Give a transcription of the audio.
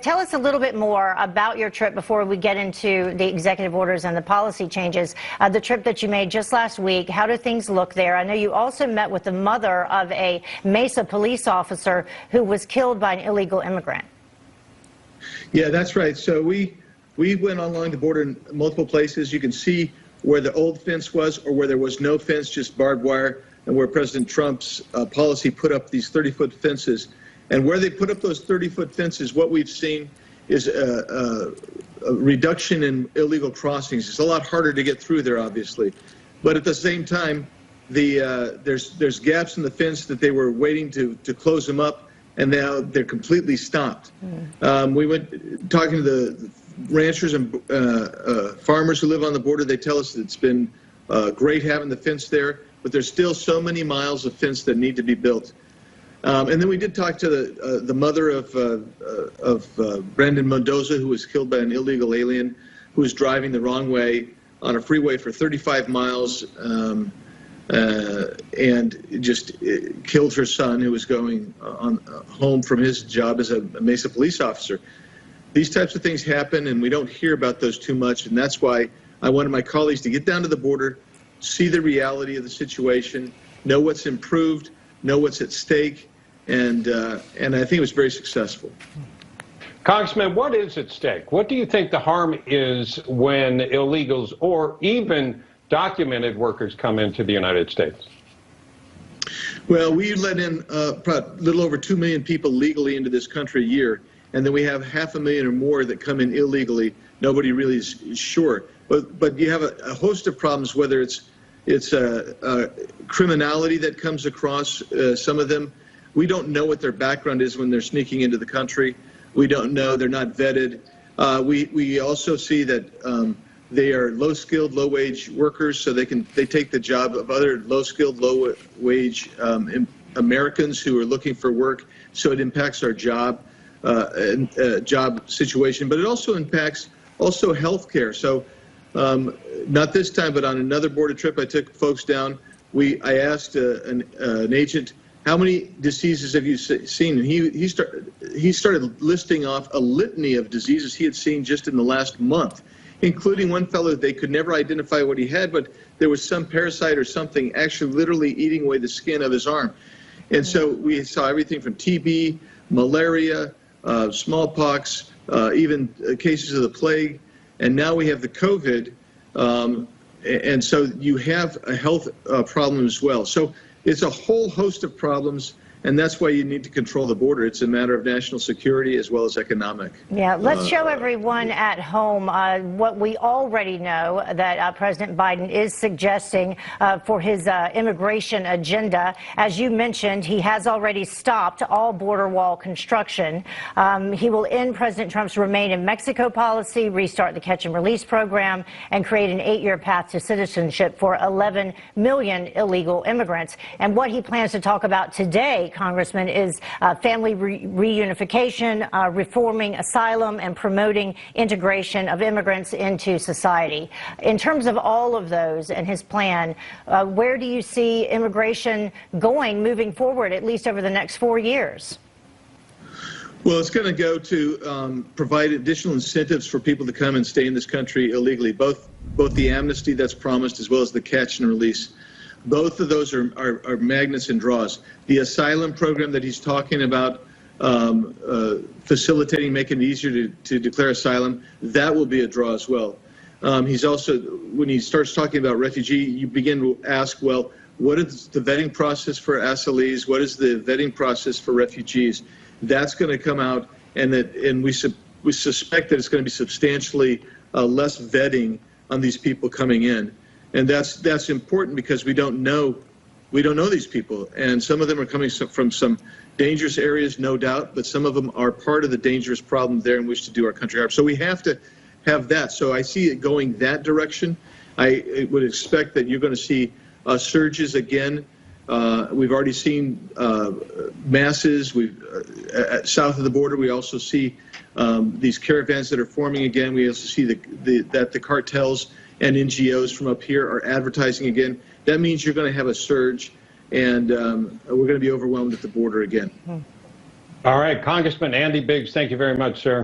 Tell us a little bit more about your trip before we get into the executive orders and the policy changes. The trip that you made just last week, how do things look there? I know you also met with the mother of a Mesa police officer who was killed by an illegal immigrant. Yeah, that's right. So we went along the border in multiple places. You can see where the old fence was or where there was no fence, just barbed wire, and where President Trump's policy put up these 30-foot fences. And where they put up those 30-foot fences, what we've seen is a reduction in illegal crossings. It's a lot harder to get through there, obviously. But at the same time, there's gaps in the fence that they were waiting to close them up, and now they're completely stopped. We went talking to the ranchers and farmers who live on the border. They tell us that it's been great having the fence there, but there's still so many miles of fence that need to be built. And then we did talk to the mother of Brandon Mendoza, who was killed by an illegal alien who was driving the wrong way on a freeway for 35 miles and just killed her son, who was going home from his job as a Mesa police officer. These types of things happen, and we don't hear about those too much, and that's why I wanted my colleagues to get down to the border, see the reality of the situation, know what's improved, know what's at stake, and I think it was very successful. Congressman, what is at stake? What do you think the harm is when illegals or even documented workers come into the United States? Well, we let in a little over 2 million people legally into this country a year, and then we have 500,000 or more that come in illegally. Nobody really is sure. But you have a host of problems, whether it's criminality that comes across some of them. We don't know what their background is when they're sneaking into the country. We don't know. They're not vetted. We also see that they are low-skilled, low-wage workers, so they take the job of other low-skilled, low-wage Americans who are looking for work. So it impacts our job situation, but it also impacts health care. So not this time, but on another border trip I took folks down, I asked an agent, how many diseases have you seen? And he started listing off a litany of diseases he had seen just in the last month, including one fellow they could never identify what he had, but there was some parasite or something actually literally eating away the skin of his arm. And so we saw everything from TB, malaria, smallpox, even cases of the plague, and now we have the COVID, and so you have a health problem as well. So it's a whole host of problems, and that's why you need to control the border. It's a matter of national security as well as economic. Yeah, let's show everyone at home what we already know that President Biden is suggesting for his immigration agenda. As you mentioned, he has already stopped all border wall construction. He will end President Trump's Remain in Mexico policy, restart the catch and release program, and create an 8-year path to citizenship for 11 million illegal immigrants. And what he plans to talk about today, Congressman, is family reunification, reforming asylum, and promoting integration of immigrants into society. In terms of all of those and his plan, where do you see immigration going moving forward, at least over the next 4 years? Well, it's going to go to provide additional incentives for people to come and stay in this country illegally, both the amnesty that's promised as well as the catch and release. Both of those are magnets and draws. The asylum program that he's talking about, facilitating, making it easier to declare asylum, that will be a draw as well. He's also, when he starts talking about refugee, you begin to ask, well, what is the vetting process for asylees? What is the vetting process for refugees? That's going to come out, and we suspect that it's going to be substantially less vetting on these people coming in. And that's important because we don't know these people, and some of them are coming from some dangerous areas, no doubt, but some of them are part of the dangerous problem there in which to do our country harm. So we have to have that. So I see it going that direction. I would expect that you're going to see surges again. We've already seen masses. South of the border, we also see these caravans that are forming again. We also see that the cartels and NGOs from up here are advertising again. That means you're going to have a surge, and we're going to be overwhelmed at the border again. All right, Congressman Andy Biggs, thank you very much, sir.